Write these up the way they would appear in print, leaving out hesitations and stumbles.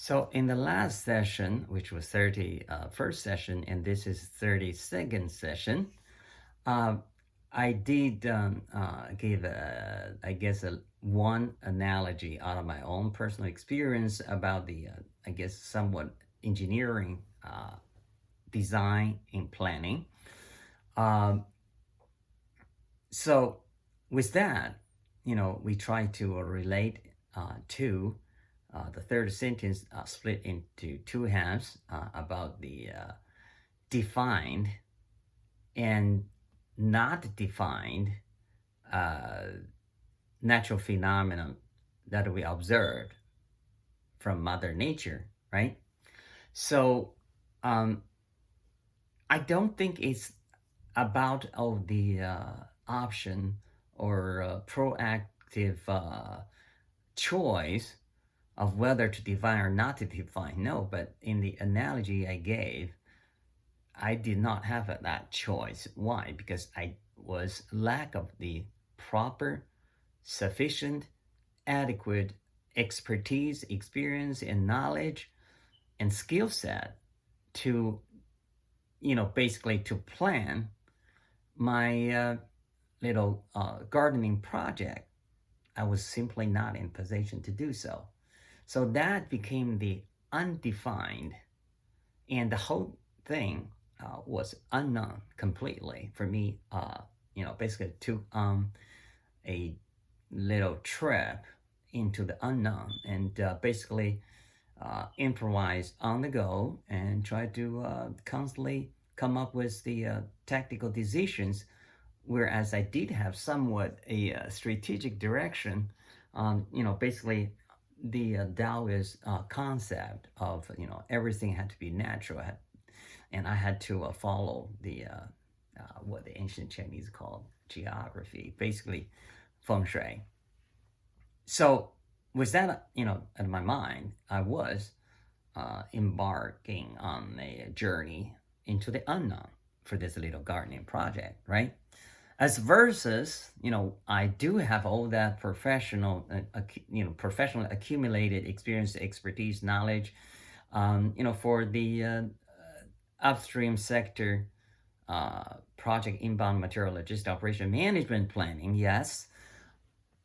So in the last session, which was 31st session, and this is 32nd session, uh, I did give, I guess, one analogy out of my own personal experience about the, I guess, somewhat engineering design and planning. Um, so with that, we try to relate to the third sentence split into two halves about the defined and not defined uh, natural phenomenon that we observed from Mother Nature, right? So um, I don't think it's about the option or proactive choice of whether to define or not to define. No, but in the analogy I gave, I did not have that choice. Why? Because I was lack of the proper, sufficient, adequate expertise, experience, and knowledge and skill set to, basically to plan my little gardening project. I was simply not in position to do so. So that became the undefined, and the whole thing was unknown completely for me. Basically took a little trip into the unknown and basically improvise on the go and try to constantly come up with the tactical decisions. Whereas I did have somewhat a strategic direction on, basically the Taoist concept of, everything had to be natural, and I had to follow the what the ancient Chinese called geography, basically feng shui. So with that, in my mind, I was embarking on a journey into the unknown for this little gardening project, right? As versus, I do have all that professional accumulated experience, expertise, knowledge, for the upstream sector, project inbound material logistic operation management planning. Yes,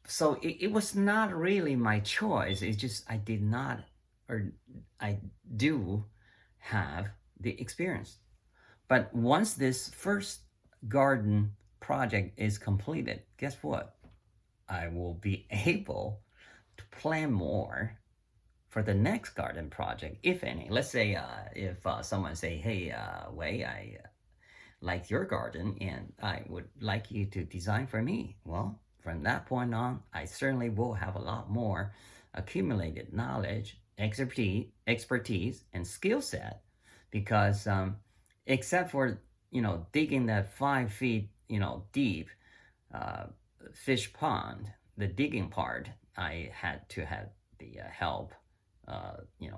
so it was not really my choice. It's just I did not, or I do have the experience. But once this first garden project is completed, guess what? I will be able to plan more for the next garden project, if any. Let's say if someone say, "Hey, Wei, I like your garden, and I would like you to design for me." Well, from that point on, I certainly will have a lot more accumulated knowledge, expertise, and skill set, because except for digging that 5 feet deep uh, fish pond, the digging part, I had to have the help,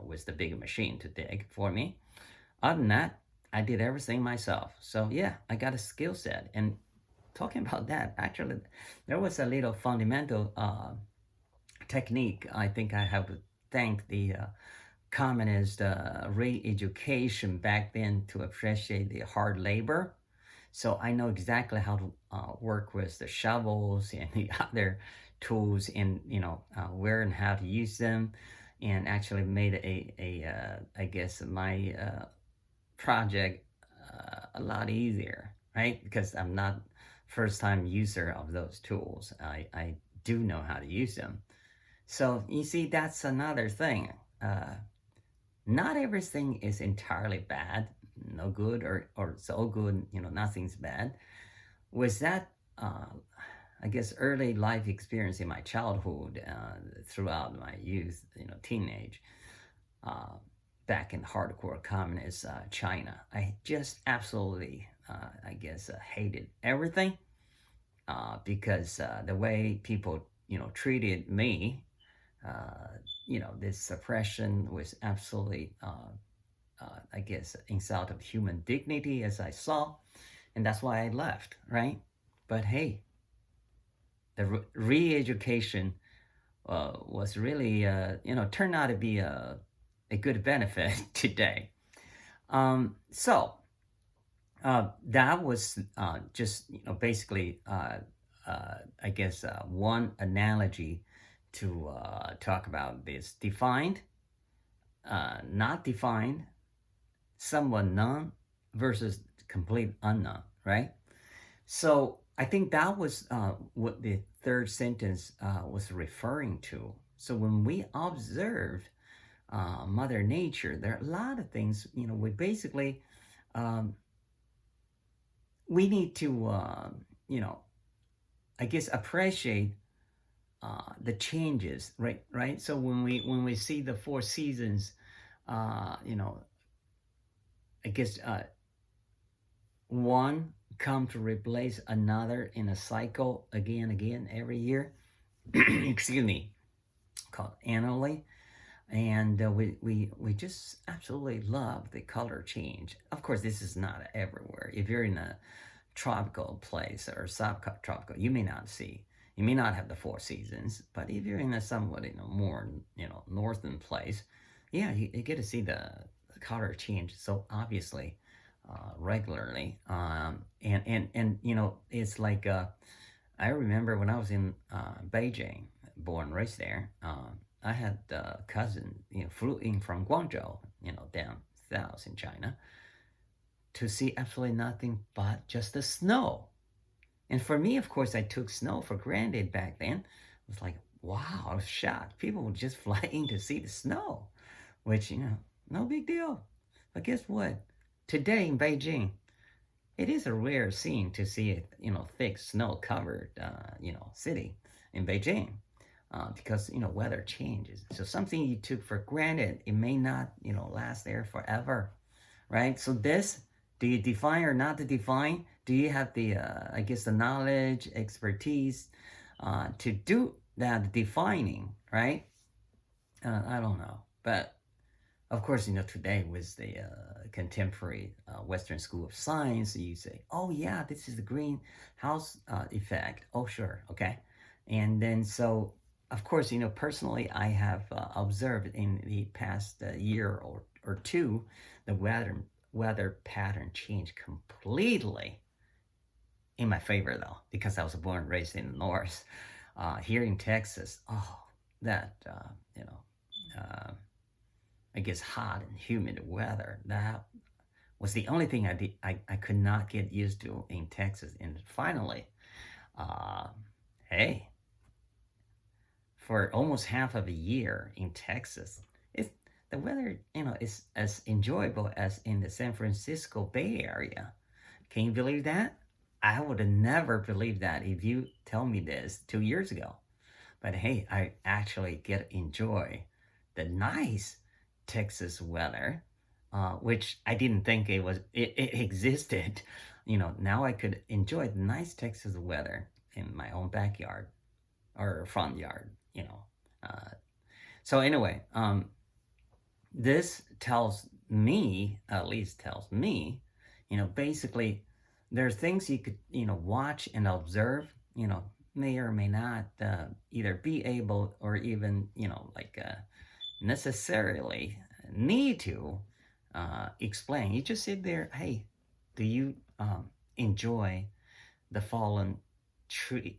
with the big machine to dig for me. Other than that, I did everything myself. So yeah, I got a skill set. And talking about that, actually, there was a little fundamental technique. I think I have to thank the communist re-education back then to appreciate the hard labor. So I know exactly how to work with the shovels and the other tools, and where and how to use them, and actually made I guess my project a lot easier, right? Because I'm not first time user of those tools. I do know how to use them. So you see, that's another thing. Not everything is entirely bad, no good, or so good, nothing's bad. With that, I guess, early life experience in my childhood, throughout my youth, teenage, uh, back in hardcore communist China, I just absolutely, I guess, hated everything because the way people, treated me, this suppression was absolutely, I guess, insult of human dignity, as I saw, and that's why I left, right? But hey, the re-education was really, turned out to be a good benefit today. So that was just basically I guess one analogy to talk about this defined, not defined, somewhat known versus complete unknown, right? So I think that was what the third sentence was referring to. So when we observe Mother Nature, there are a lot of things, we basically, um, we need to, you know, I guess appreciate the changes, right? Right. So when we see the four seasons, you know, I guess one come to replace another in a cycle again every year. Excuse me, called annually. And we just absolutely love the color change. Of course, this is not everywhere. If you're in a tropical place or subtropical, you may not see. You may not have the four seasons, but if you're in a somewhat more northern place, yeah, you get to see the color change so obviously, regularly. And it's like I remember when I was in Beijing, born and raised there. I had a cousin, flew in from Guangzhou, down south in China, to see absolutely nothing but just the snow. And for me, of course, I took snow for granted back then. It was like, wow, I was shocked. People would just fly in to see the snow, which, no big deal. But guess what? Today in Beijing, it is a rare scene to see a, thick snow-covered, city in Beijing. Because weather changes, so something you took for granted, it may not last there forever, right? So this, do you define or not to define? Do you have the I guess the knowledge, expertise to do that defining, right? I don't know, but of course, today with the contemporary Western School of Science, you say, oh yeah, this is the greenhouse effect. Oh sure, okay. And then so, of course, personally, I have observed in the past year or two, the weather pattern changed completely in my favor, though, because I was born and raised in the north. Here in Texas, oh, that I guess hot and humid weather, that was the only thing I could not get used to in Texas. And finally, uh, hey, for almost half of a year in Texas, it's the weather, is as enjoyable as in the San Francisco Bay Area. Can you believe that? I would have never believed that if you tell me this 2 years ago. But hey, I actually get enjoy the nice Texas weather, which I didn't think it existed. Now I could enjoy the nice Texas weather in my own backyard or front yard. So anyway, this tells me, at least tells me, basically, there are things you could, watch and observe, may or may not either be able or even, necessarily need to explain. You just sit there, hey, do you enjoy the fallen tree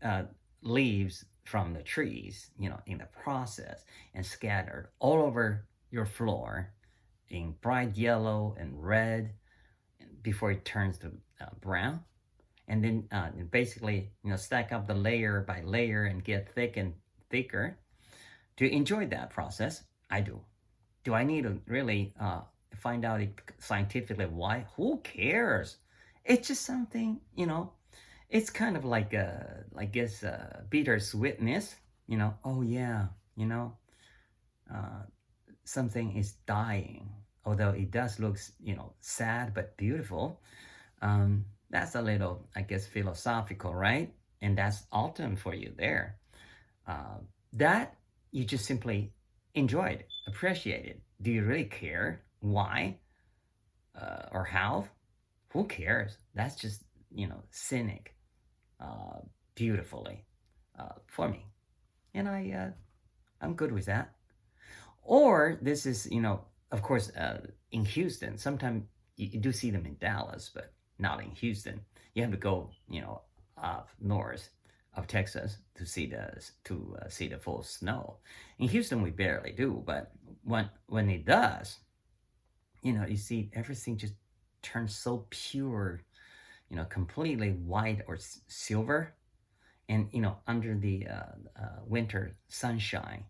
leaves from the trees, in the process, and scattered all over your floor in bright yellow and red before it turns to brown? And then basically, stack up the layer by layer and get thick and thicker. To enjoy that process, I do. Do I need to really find out scientifically why? Who cares? It's just something, it's kind of like I guess bittersweetness. Oh yeah, uh, something is dying, although it does look sad but beautiful. That's a little, I guess, philosophical, right? And that's autumn for you there. That you just simply enjoyed, appreciated. Do you really care why or how? Who cares? That's just cynic, beautifully for me, and I'm good with that. Or this is of course, in Houston, sometimes you do see them in Dallas, but not in Houston. You have to go, up north of Texas to see the full snow. In Houston, we barely do, but when it does, you see everything just turns so pure, completely white or silver, and under the winter sunshine,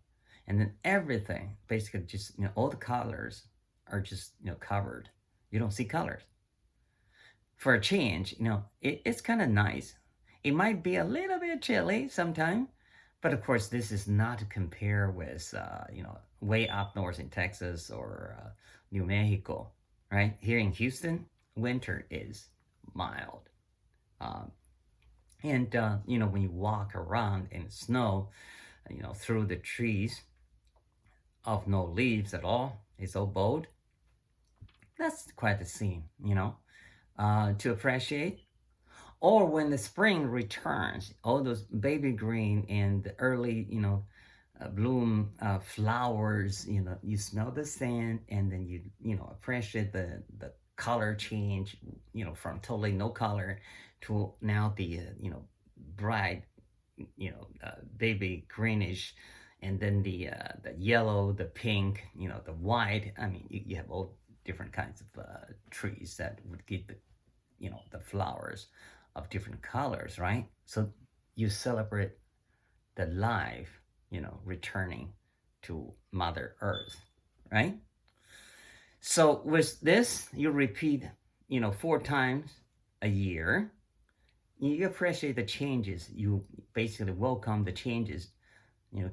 and then everything basically just all the colors are just covered. You don't see colors. For a change, it's kind of nice. It might be a little bit chilly sometimes, but of course this is not to compare with way up north in Texas or New Mexico, right? Here in Houston, winter is mild. um, and when you walk around in snow, through the trees of no leaves at all, it's all bold. That's quite a scene, to appreciate. Or when the spring returns, all those baby green and the early, bloom flowers, you smell the scent, and then you appreciate the color change, from totally no color to now the, bright, baby greenish, and then the yellow, the pink, the white. I mean, you have all different kinds of trees that would give the flowers of different colors, right? So you celebrate the life, returning to Mother Earth, right? So with this, you repeat, 4 times a year. You appreciate the changes. You basically welcome the changes.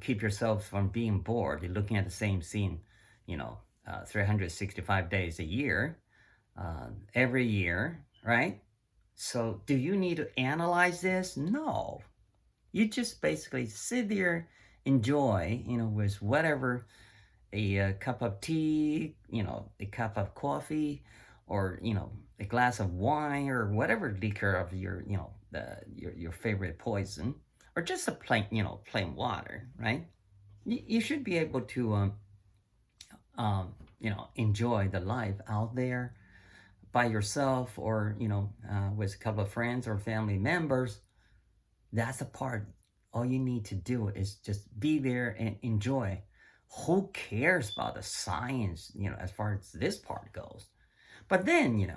Keep yourself from being bored. You're looking at the same scene, 365 days a year, every year, right? So do you need to analyze this? No. You just basically sit there, enjoy, with whatever, a cup of tea, a cup of coffee, or, a glass of wine, or whatever liquor of your, your favorite poison, or just a plain water, right? You should be able to, enjoy the life out there by yourself, or with a couple of friends or family members. That's the part. All you need to do is just be there and enjoy. Who cares about the science, as far as this part goes? But then,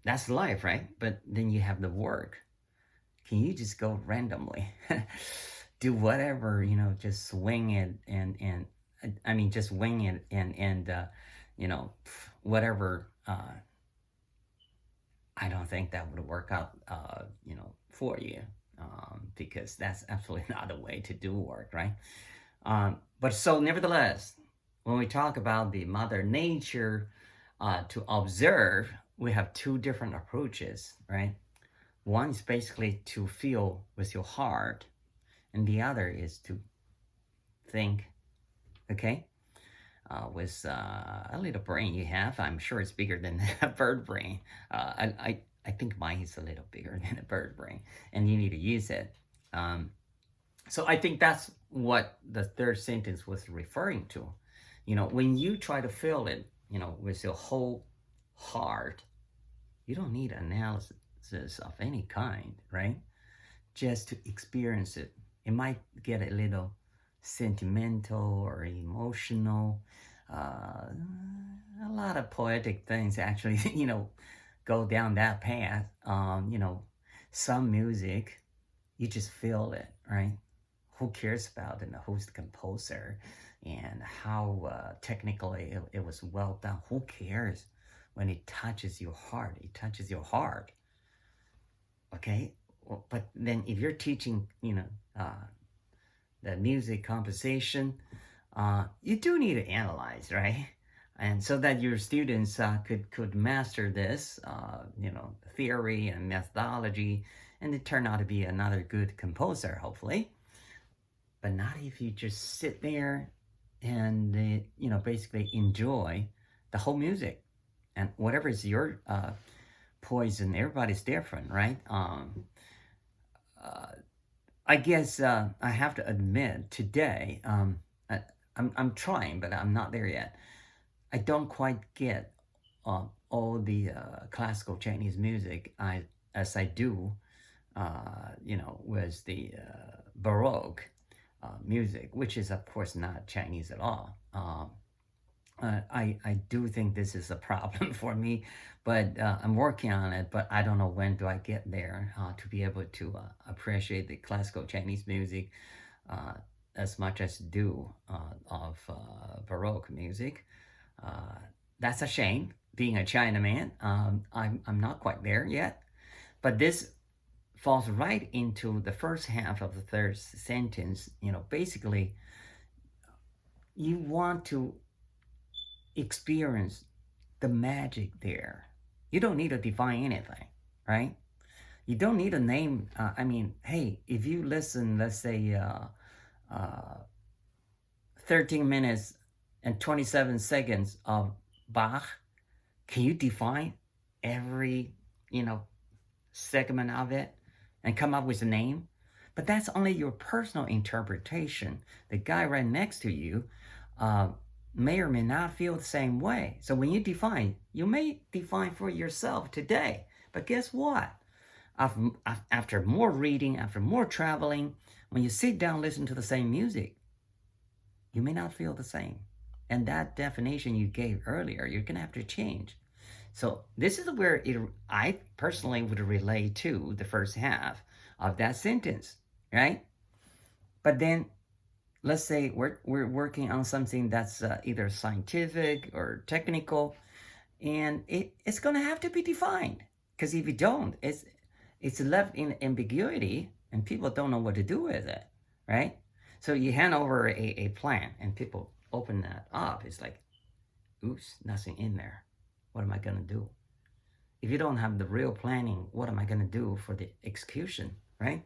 that's life, right? But then you have the work. Can you just go randomly? Do whatever, just swing it, and I mean, just wing it, and whatever. I don't think that would work out, for you, because that's absolutely not a way to do work, right? But so, nevertheless, when we talk about the Mother Nature, to observe, we have 2 different approaches, right? One is basically to feel with your heart, and the other is to think, okay? With a little brain you have, I'm sure it's bigger than a bird brain. I think mine is a little bigger than a bird brain, and you need to use it. So I think that's what the third sentence was referring to. When you try to feel it, with your whole heart, you don't need analysis of any kind, right? Just to experience it. It might get a little sentimental or emotional. A lot of poetic things actually, go down that path. Some music, you just feel it, right? Who cares about it? Who's the composer, and how technically it was well done? Who cares? When it touches your heart, it touches your heart. Okay, but then if you're teaching, the music composition, you do need to analyze, right? And so that your students could master this, theory and methodology, and they turn out to be another good composer, hopefully. But not if you just sit there and basically enjoy the whole music, and whatever is your poison. Everybody's different, right? I guess I have to admit today, I'm trying, but I'm not there yet. I don't quite get all the classical Chinese music as I do, with the Baroque music, which is of course not Chinese at all. I do think this is a problem for me, but I'm working on it. But I don't know when do I get there to be able to appreciate the classical Chinese music uh, as much as do of Baroque music. Uh, that's a shame. Being a Chinaman, I'm not quite there yet. But this falls right into the first half of the third sentence. Basically, you want to experience the magic there. You don't need to define anything, right? You don't need a name. Hey, if you listen, let's say, 13 minutes and 27 seconds of Bach, can you define every, segment of it and come up with a name? But that's only your personal interpretation. The guy right next to you may or may not feel the same way. So when you define, you may define for yourself today. But guess what? After more reading, after more traveling, when you sit down, listen to the same music, you may not feel the same. And that definition you gave earlier, you're going to have to change. So this is where I personally would relate to the first half of that sentence, right? But then let's say we're working on something that's either scientific or technical, and it's going to have to be defined, because if you don't, it's left in ambiguity and people don't know what to do with it, right? So you hand over a plan and people open that up. It's like, oops, nothing in there. What am I going to do? If you don't have the real planning, what am I going to do for the execution, right?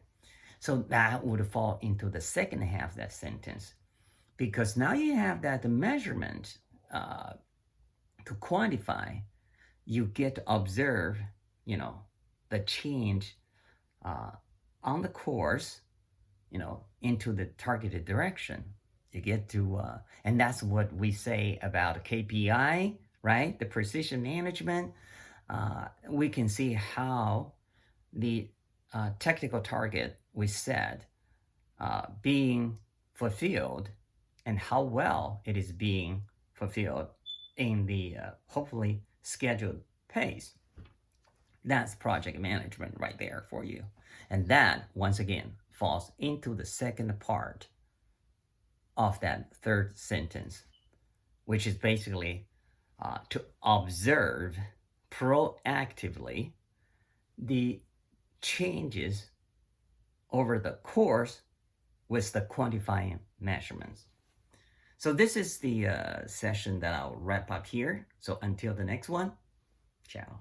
So that would fall into the second half of that sentence, because now you have that measurement to quantify. You get to observe, the change on the course, into the targeted direction. You get to, and that's what we say about KPI, right? The precision management. We can see how the technical target we set being fulfilled and how well it is being fulfilled in the hopefully scheduled pace. That's project management right there for you. And that, once again, falls into the second part of that third sentence, which is basically to observe proactively the changes over the course with the quantifying measurements. So this is the session that I'll wrap up here. So until the next one, ciao.